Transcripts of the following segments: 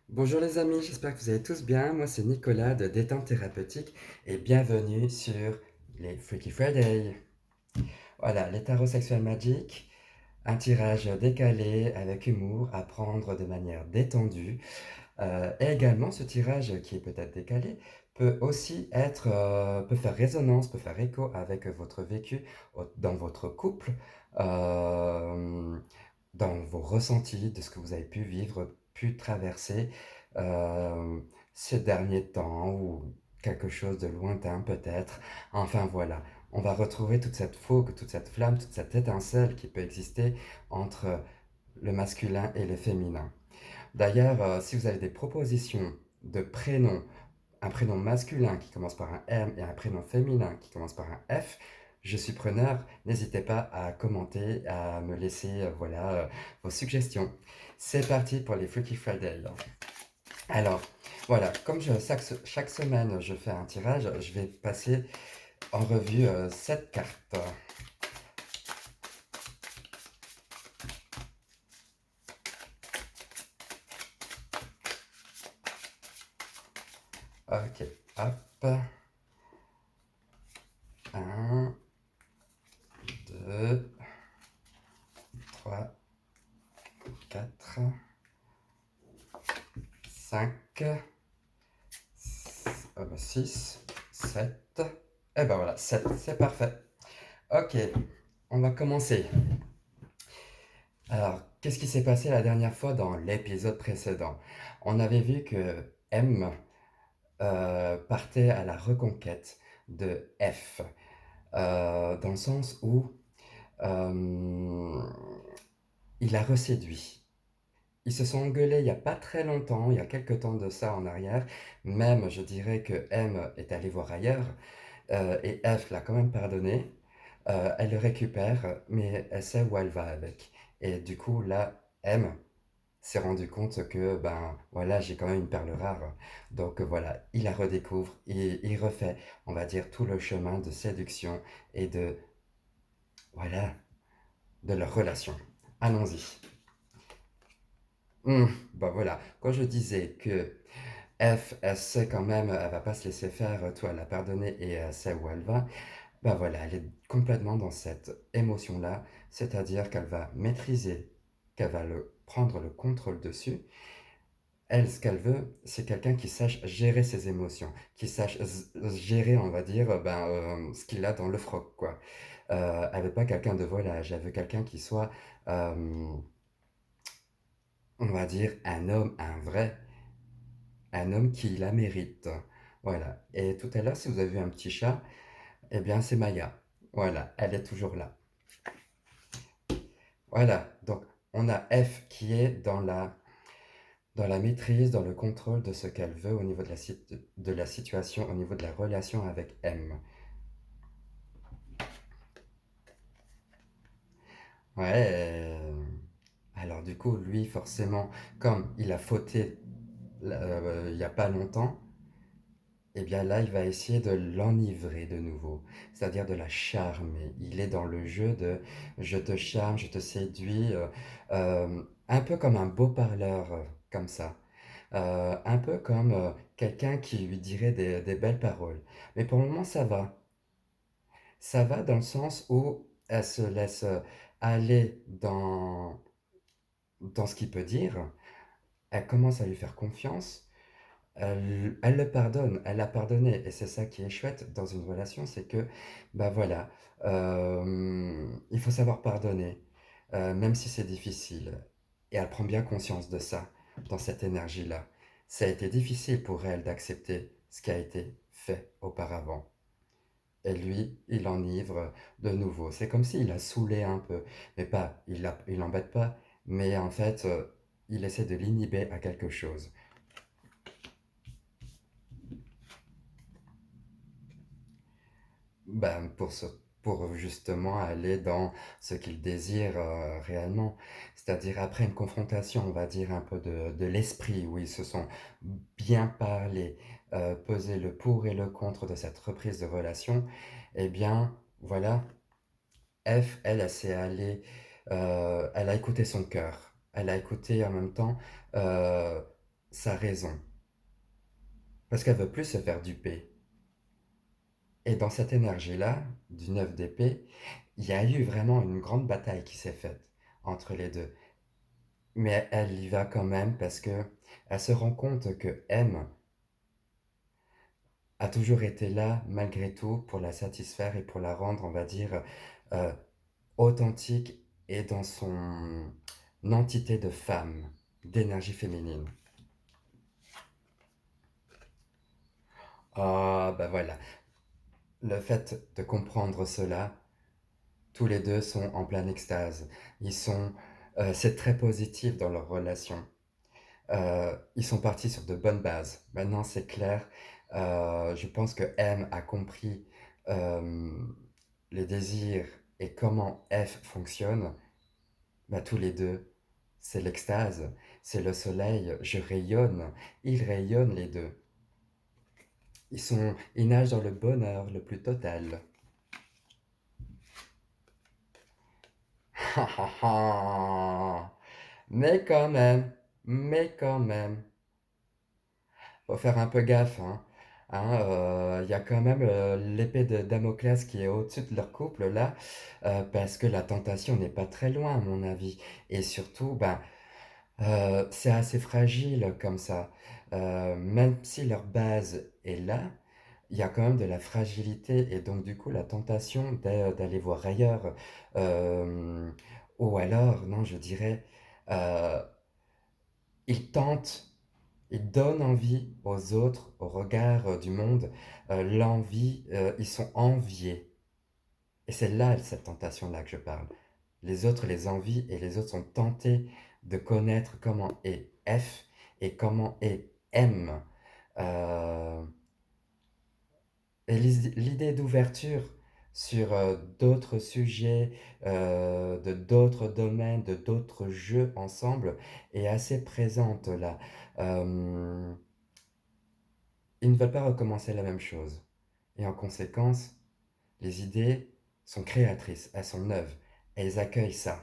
Bonjour les amis, j'espère que vous allez tous bien. Moi c'est Nicolas de Détente Thérapeutique et bienvenue sur les Freaky Friday. Voilà, les tarots sexuels magiques, un tirage décalé avec humour à prendre de manière détendue. Et également ce tirage qui est peut-être décalé peut aussi peut faire résonance, peut faire écho avec votre vécu dans votre couple, euh, dans vos ressentis, de ce que vous avez pu vivre, pu traverser euh, ces derniers temps ou quelque chose de lointain peut-être. Enfin voilà, on va retrouver toute cette fougue, toute cette flamme, toute cette étincelle qui peut exister entre le masculin et le féminin. D'ailleurs, si vous avez des propositions de prénoms, un prénom masculin qui commence par un M et un prénom féminin qui commence par un F, je suis preneur. N'hésitez pas à commenter, à me laisser vos suggestions. C'est parti pour les Freaky Friday. Alors, voilà, comme chaque semaine je fais un tirage, je vais passer en revue 7 cartes. Ok, hop. Un, 2, 3, 4, 5, 6, 7. Et ben voilà, 7, c'est parfait. Ok, on va commencer. Alors, qu'est-ce qui s'est passé la dernière fois dans l'épisode précédent? On avait vu que M partait à la reconquête de F, dans le sens où euh, il la reséduit. Ils se sont engueulés il n'y a pas très longtemps, il y a quelques temps de ça en arrière. Même, je dirais que M est allé voir ailleurs, et F l'a quand même pardonné. Elle le récupère, mais elle sait où elle va avec. Et du coup, là, M s'est rendu compte que, ben voilà, j'ai quand même une perle rare. Donc voilà, il la redécouvre et il refait, on va dire, tout le chemin de séduction et voilà, de leur relation. Allons-y. Ben voilà, quand je disais que F, elle sait quand même, elle va pas se laisser faire, toi, elle l'a pardonné et elle sait où elle va. Ben voilà, elle est complètement dans cette émotion-là, c'est-à-dire qu'elle va maîtriser, qu'elle va prendre le contrôle dessus. Elle, ce qu'elle veut, c'est quelqu'un qui sache gérer ses émotions, qui sache gérer, on va dire, ce qu'il a dans le froc, quoi. Elle veut pas quelqu'un de volage, elle veut quelqu'un qui soit, euh, on va dire, un homme, un homme qui la mérite. Voilà. Et tout à l'heure, si vous avez vu un petit chat, eh bien, c'est Maya. Voilà, elle est toujours là. Voilà. Donc, on a F qui est dans la maîtrise, dans le contrôle de ce qu'elle veut au niveau de la situation, au niveau de la relation avec M. Ouais. Alors du coup, lui, forcément, comme il a fauté il n'y a pas longtemps, eh bien là, il va essayer de l'enivrer de nouveau, c'est-à-dire de la charmer. Il est dans le jeu de je te charme, je te séduis, un peu comme un beau parleur, comme ça. Un peu comme quelqu'un qui lui dirait des belles paroles. Mais pour le moment, ça va. Ça va dans le sens où elle se laisse aller dans ce qu'il peut dire. Elle commence à lui faire confiance. Elle le pardonne, elle l'a pardonné. Et c'est ça qui est chouette dans une relation, c'est que, bah voilà, il faut savoir pardonner, même si c'est difficile. Et elle prend bien conscience de ça, dans cette énergie-là. Ça a été difficile pour elle d'accepter ce qui a été fait auparavant. Et lui, il enivre de nouveau. C'est comme s'il la saoulé un peu. Mais pas, il l'embête pas, mais en fait, il essaie de l'inhiber à quelque chose. Ben, pour justement aller dans ce qu'il désire réellement. C'est-à-dire après une confrontation, on va dire un peu de l'esprit, où ils se sont bien parlé, pesé le pour et le contre de cette reprise de relation, eh bien, voilà, F, elle s'est allée, elle a écouté son cœur. Elle a écouté en même temps euh, sa raison, parce qu'elle veut plus se faire duper. Et dans cette énergie-là, du 9 d'épée, il y a eu vraiment une grande bataille qui s'est faite entre les deux. Mais elle y va quand même parce que elle se rend compte que M a toujours été là, malgré tout, pour la satisfaire et pour la rendre, on va dire, euh, authentique et dans son entité de femme, d'énergie féminine. Ah, ben voilà. Le fait de comprendre cela, tous les deux sont en pleine extase. C'est très positif dans leur relation. Ils sont partis sur de bonnes bases. Maintenant, c'est clair. Je pense que M a compris euh, les désirs et comment F fonctionne. Bah, tous les deux, c'est l'extase, c'est le soleil. Je rayonne, ils rayonnent les deux. Ils nagent dans le bonheur le plus total. Mais quand même, mais quand même, faut faire un peu gaffe, hein. Il y a quand même l'épée de Damoclès qui est au-dessus de leur couple là, parce que la tentation n'est pas très loin à mon avis. Et surtout, ben, c'est assez fragile comme ça. Même si leur base est là, il y a quand même de la fragilité et donc du coup la tentation d'aller voir ailleurs. Euh, ou alors, non, je dirais, euh, ils tentent, ils donnent envie aux autres, au regard du monde, l'envie, ils sont enviés. Et c'est là cette tentation-là que je parle. Les autres les envient et les autres sont tentés de connaître comment est F et comment est M. Euh, et l'idée d'ouverture sur d'autres sujets, de d'autres domaines, de d'autres jeux ensemble est assez présente là. Euh, Ils ne veulent pas recommencer la même chose. Et en conséquence, les idées sont créatrices, elles sont neuves, elles accueillent ça.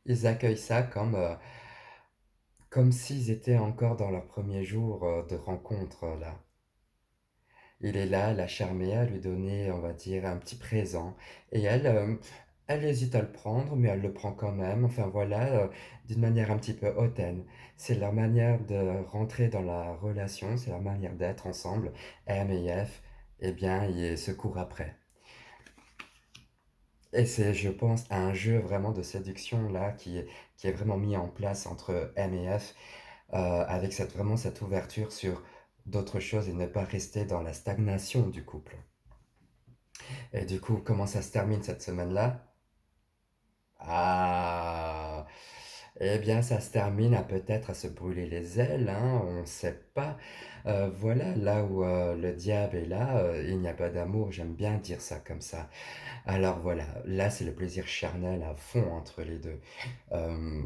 Ils accueillent ça comme s'ils étaient encore dans leur premier jour de rencontre là. Il est là, la charmer, à lui donner, on va dire, un petit présent. Et elle hésite à le prendre, mais elle le prend quand même. Enfin voilà, d'une manière un petit peu hautaine. C'est leur manière de rentrer dans la relation, c'est leur manière d'être ensemble. M et F, eh bien, ils se courent après. Et c'est, je pense, un jeu vraiment de séduction là qui est vraiment mis en place entre M et F, avec vraiment cette ouverture sur d'autres choses et ne pas rester dans la stagnation du couple. Et du coup, comment ça se termine cette semaine-là? Ah, eh bien, ça se termine à peut-être à se brûler les ailes, hein, on ne sait pas. Voilà, là où le diable est là, il n'y a pas d'amour, j'aime bien dire ça comme ça. Alors voilà, là c'est le plaisir charnel à fond entre les deux. Euh,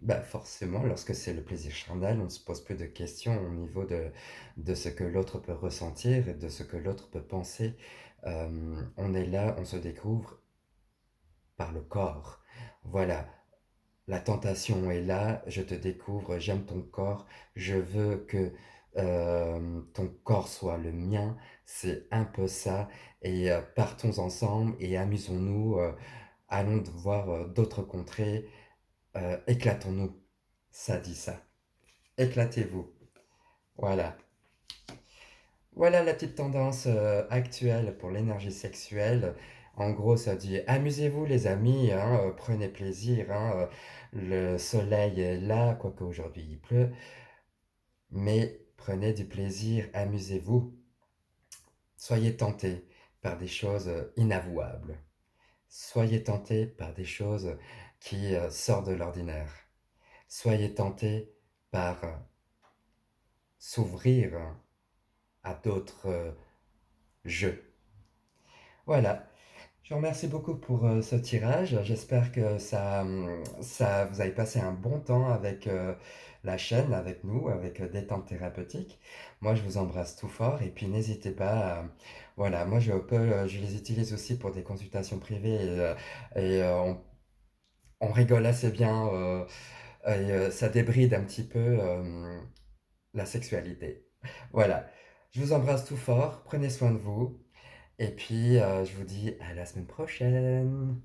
Bah forcément, lorsque c'est le plaisir charnel, on ne se pose plus de questions au niveau de ce que l'autre peut ressentir et de ce que l'autre peut penser. On est là, on se découvre par le corps. Voilà, la tentation est là, je te découvre, j'aime ton corps, je veux que ton corps soit le mien, c'est un peu ça, et partons ensemble et amusons-nous, allons voir d'autres contrées, éclatons-nous, ça dit ça, éclatez-vous, voilà. Voilà la petite tendance actuelle pour l'énergie sexuelle. En gros, ça dit amusez-vous les amis, hein, prenez plaisir, hein, le soleil est là, quoique aujourd'hui il pleut, mais prenez du plaisir, amusez-vous. Soyez tentés par des choses inavouables. Soyez tentés par des choses qui sortent de l'ordinaire. Soyez tentés par s'ouvrir à d'autres jeux. Voilà. Je vous remercie beaucoup pour ce tirage. J'espère que vous avez passé un bon temps avec la chaîne, avec nous, avec Détente Thérapeutique. Moi, je vous embrasse tout fort et puis n'hésitez pas. Voilà, moi, je les utilise aussi pour des consultations privées et on rigole assez bien et ça débride un petit peu la sexualité. Voilà. Je vous embrasse tout fort, prenez soin de vous, et puis je vous dis à la semaine prochaine.